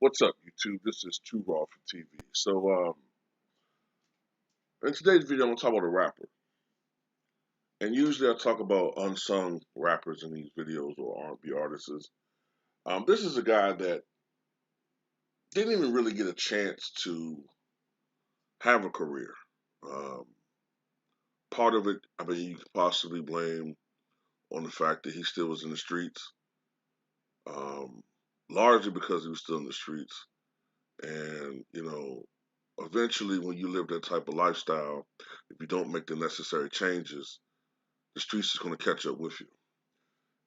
What's up, YouTube? This is Too Raw for TV. In today's video, I'm gonna talk about a rapper, and usually I talk about unsung rappers in these videos or R&B artists. This is a guy that didn't even really get a chance to have a career. Um, Part of it, I mean, you could possibly blame on the fact that he still was in the streets, um, largely because he was still in the streets, and eventually, when you live that type of lifestyle, if you don't make the necessary changes, the streets is going to catch up with you.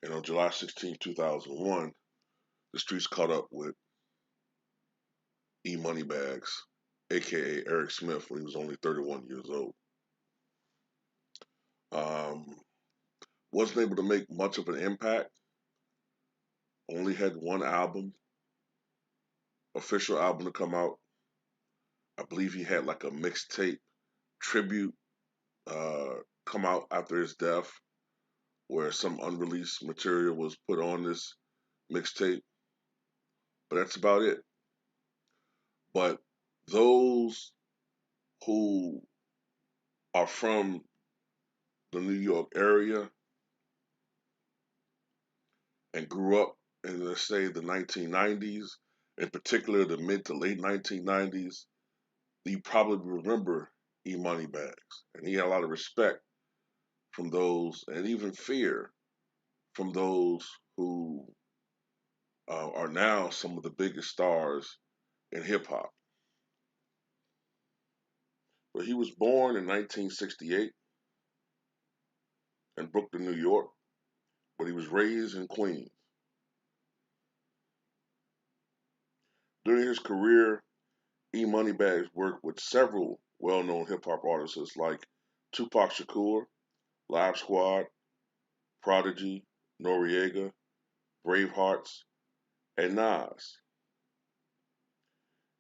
And on July 16, 2001, the streets caught up with E Moneybags, aka Eric Smith, when he was only 31 years old. Um, wasn't able to make much of an impact. Only had one album, official album to come out. I believe he had like a mixtape tribute uh, come out after his death, where some unreleased material was put on this mixtape. But that's about it. But those who are from the New York area and grew up in, let's say, the 1990s, in particular the mid to late 1990s, you probably remember E Moneybags. And he had a lot of respect from those, and even fear from those who are now some of the biggest stars in hip hop. But he was born in 1968 in Brooklyn, New York, but he was raised in Queens. During his career, E Moneybags worked with several well-known hip-hop artists like Tupac Shakur, Live Squad, Prodigy, Noreaga, Bravehearts, and Nas.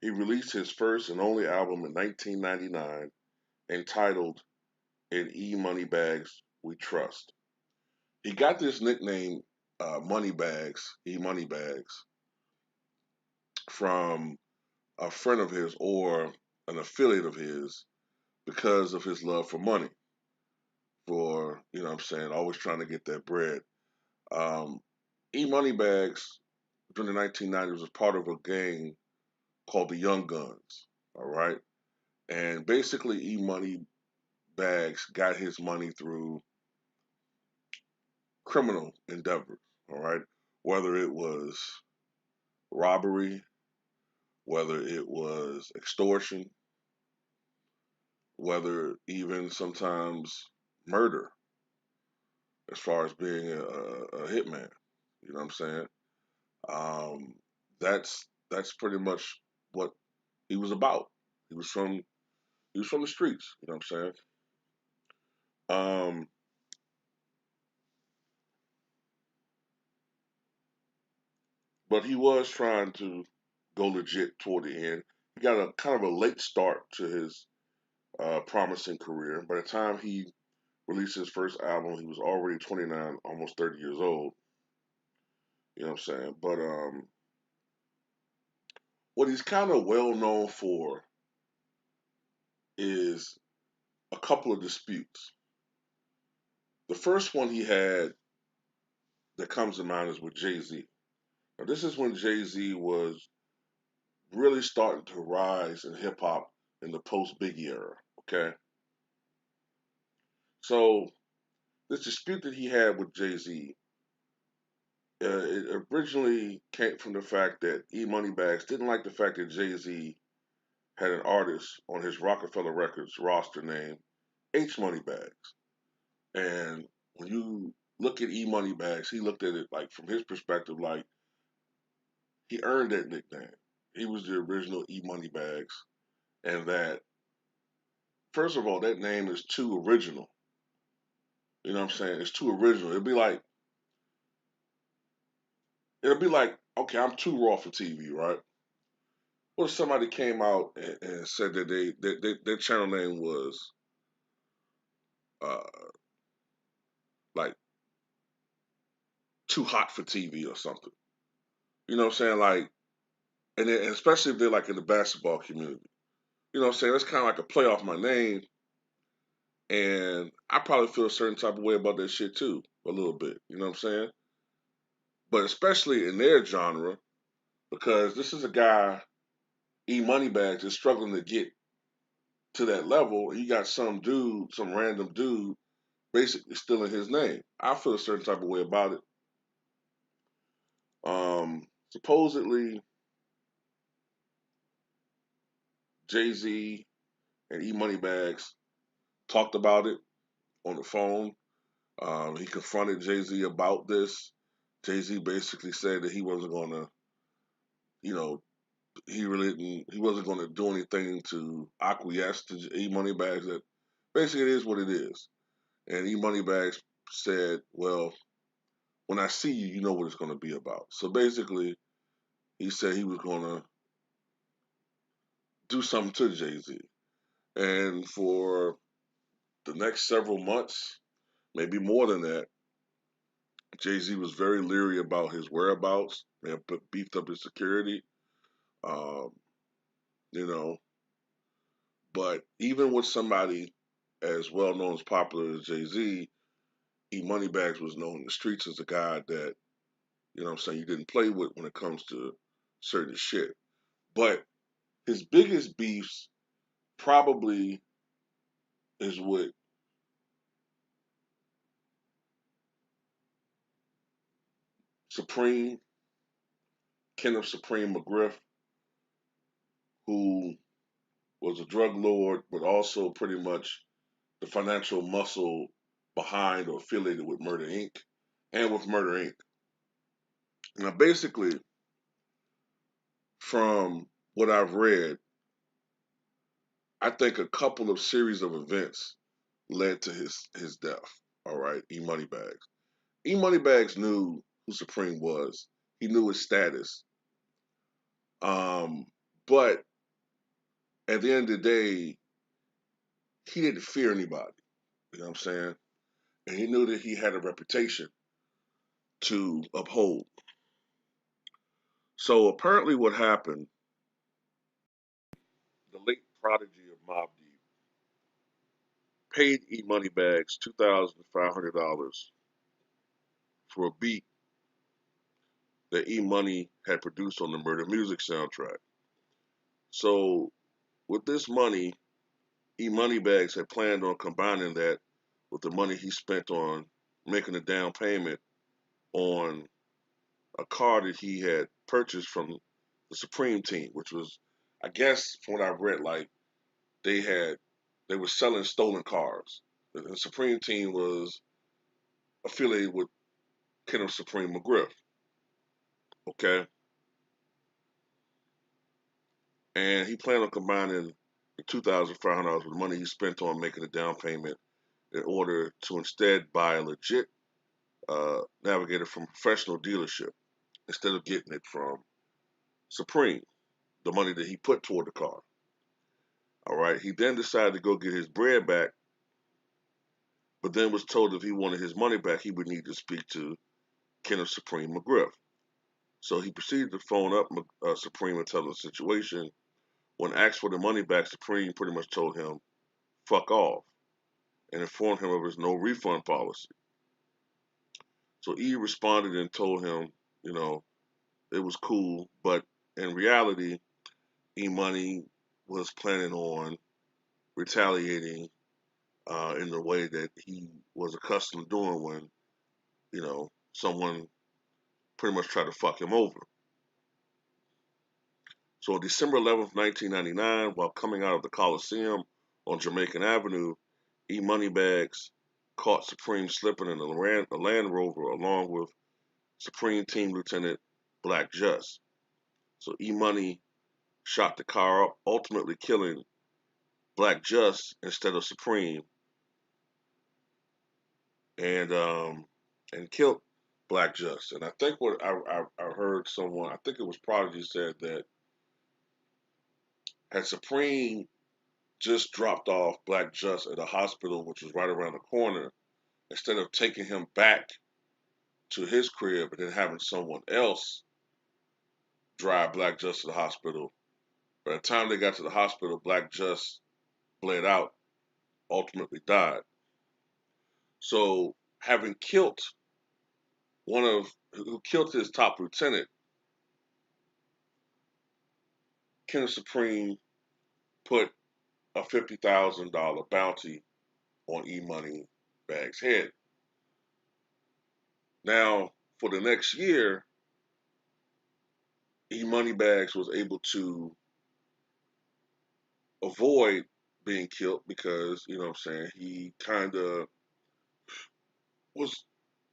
He released his first and only album in 1999 entitled In E Moneybags We Trust. He got this nickname, Moneybags, E Moneybags, from a friend of his or an affiliate of his because of his love for money, for, what I'm saying, always trying to get that bread. Um, E Moneybags during the 1990s was part of a gang called the Young Guns, all right? And basically, E Moneybags got his money through criminal endeavors, all right? Whether it was robbery, whether it was extortion, whether even sometimes murder, as far as being a hitman. You know what I'm saying? Um, that's pretty much what he was about. He was from he was from the streets. You know what I'm saying? Um, but he was trying to go legit toward the end. He got a kind of a late start to his promising career. By the time he released his first album, he was already 29, almost 30 years old. You know what I'm saying? But what he's kind of well known for is a couple of disputes. The first one he had that comes to mind is with Jay Z. Now, this is when Jay Z was really starting to rise in hip hop in the post Biggie era. Okay, so this dispute that he had with Jay Z, it originally came from the fact that E Moneybags didn't like the fact that Jay Z had an artist on his Rockefeller Records roster named H Moneybags, and when you look at E Moneybags, he looked at it like from his perspective, like he earned that nickname. He was the original E Moneybags, and that first of all, that name is too original. You know what I'm saying? It's too original. It'll be like, okay, I'm too raw for TV, right? What if somebody came out and said that their channel name was uh like too hot for TV or something? You know what I'm saying? Like and especially if they're like in the basketball community. You know what I'm saying? That's kind of like a play off my name, and I probably feel a certain type of way about that shit too, a little bit. You know what I'm saying? But especially in their genre, because this is a guy, E Moneybags, is struggling to get to that level. And you got some dude, some random dude, basically stealing his name. I feel a certain type of way about it. Supposedly, Jay-Z and E Moneybags talked about it on the phone. He confronted Jay-Z about this. Jay-Z basically said that he wasn't going to, you know, he really didn't, he wasn't going to do anything to acquiesce to E Moneybags. That basically it is what it is. And E Moneybags said, "Well, when I see you, you know what it's going to be about." So basically, he said he was going to do something to Jay-Z. And for the next several months, maybe more than that, Jay-Z was very leery about his whereabouts. They have beefed up his security, um, you know. But even with somebody as well known as popular as Jay-Z, E Moneybags was known in the streets as a guy that, you know what I'm saying, you didn't play with when it comes to certain shit. But his biggest beefs probably is with Supreme, Kenneth Supreme McGriff, who was a drug lord, but also pretty much the financial muscle behind or affiliated with Murder Inc. and with Murder Inc. Now, basically, from what I've read, I think a couple of series of events led to his death. All right, E Moneybags. E Moneybags knew who Supreme was. He knew his status. Um, but at the end of the day, he didn't fear anybody. You know what I'm saying? And he knew that he had a reputation to uphold. So apparently, what happened, the late prodigy of Mobb Deep paid E Moneybags $2,500 for a beat that E Money had produced on the Murder Music soundtrack. So with this money, E Moneybags had planned on combining that with the money he spent on making a down payment on a car that he had purchased from the Supreme team, which was, I guess, from what I've read, like they had, they were selling stolen cars. The Supreme team was affiliated with Kenneth Supreme McGriff. Okay, and he planned on combining the $2,500 with the money he spent on making a down payment in order to instead buy a legit Navigator from a professional dealership instead of getting it from Supreme, the money that he put toward the car. All right. He then decided to go get his bread back, but then was told if he wanted his money back, he would need to speak to Kenneth Supreme McGriff. So he proceeded to phone up Supreme and tell him the situation. When asked for the money back, Supreme pretty much told him, fuck off, and informed him of his no refund policy. So E responded and told him, you know, it was cool, but in reality, E Money was planning on retaliating in the way that he was accustomed to doing when, you know, someone pretty much tried to fuck him over. So on December 11th, 1999, while coming out of the Coliseum on Jamaican Avenue, E Moneybags caught Supreme slipping in a Land Rover along with Supreme Team Lieutenant Black Just. So E Money shot the car up, ultimately killing Black Just instead of Supreme, and um, and killed Black Just. And I think what I heard someone, I think it was Prodigy, said that had Supreme just dropped off Black Just at a hospital, which was right around the corner, instead of taking him back to his crib and then having someone else drive Black Just to the hospital. By the time they got to the hospital, Black Just bled out, ultimately died. So, having killed who killed his top lieutenant, Kenneth Supreme put a $50,000 bounty on E Money Bag's head. Now, for the next year, E Money Bags was able to avoid being killed because, you know what I'm saying, he kind of was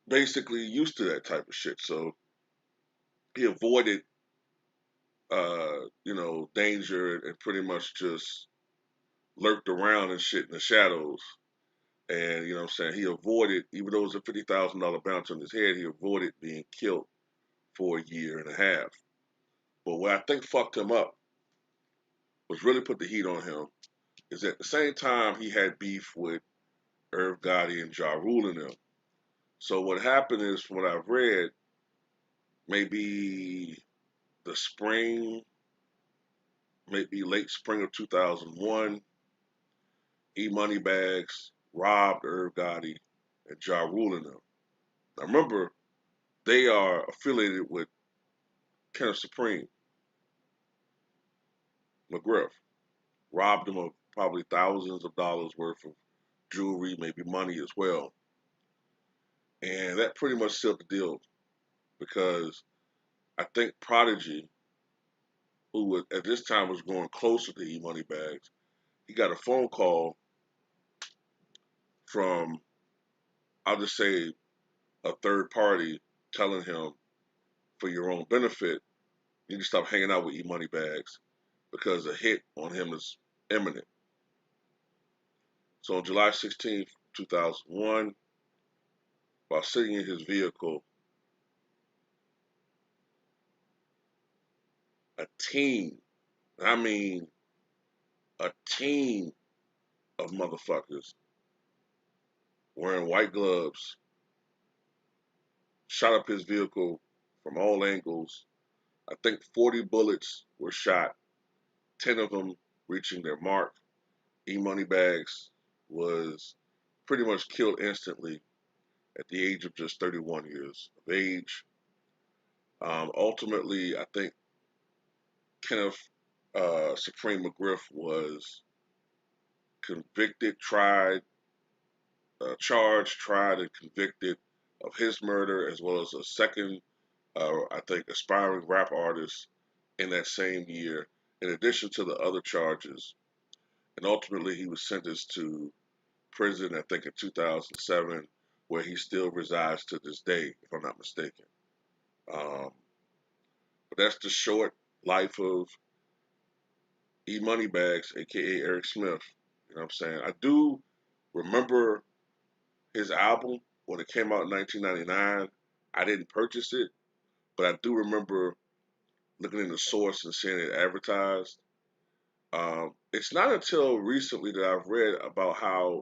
basically used to that type of shit. So he avoided, danger and pretty much just lurked around and shit in the shadows. And, you know what I'm saying, he avoided, even though it was a $50,000 bounty on his head, he avoided being killed for a year and a half. But what I think fucked him up was really put the heat on him is at the same time he had beef with Irv Gotti and Ja Rule and them. So what happened is, from what I've read, maybe the spring, maybe late spring of 2001, E Money Bags robbed Irv Gotti and Ja Rule and them. Now remember, they are affiliated with Kenneth Supreme McGriff. Robbed him of probably thousands of dollars worth of jewelry, maybe money as well. And that pretty much sealed the deal because I think Prodigy, who at this time was going closer to E Money Bags, he got a phone call from, I'll just say, a third party telling him, for your own benefit, you need to stop hanging out with E Money Bags because a hit on him is imminent. So on July 16th, 2001, while sitting in his vehicle, a team, I mean a team of motherfuckers wearing white gloves shot up his vehicle from all angles. I think 40 bullets were shot, 10 of them reaching their mark. E Money Bags was pretty much killed instantly at the age of just 31 years of age. Ultimately, I think Kenneth Supreme McGriff was convicted, charged, tried, and convicted of his murder, as well as a second, I think, aspiring rap artist in that same year, in addition to the other charges. And ultimately, he was sentenced to prison, I think, in 2007, where he still resides to this day, if I'm not mistaken. Um, but that's the short life of E Moneybags, aka Eric Smith. You know what I'm saying? I do remember his album when it came out in 1999. I didn't purchase it, but I do remember looking in the source and seeing it advertised. It's not until recently that I've read about how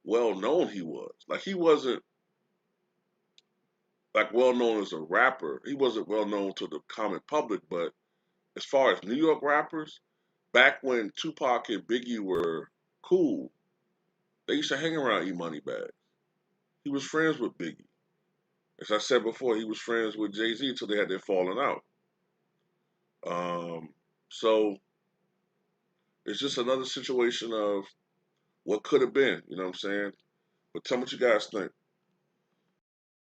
well known he was. Like, he wasn't like well known as a rapper. He wasn't well known to the common public, but as far as New York rappers, back when Tupac and Biggie were cool, they used to hang around E Money Bag. He was friends with Biggie. As I said before, he was friends with Jay-Z until they had their falling out. Um, so it's just another situation of what could have been, you know what I'm saying? But tell me what you guys think.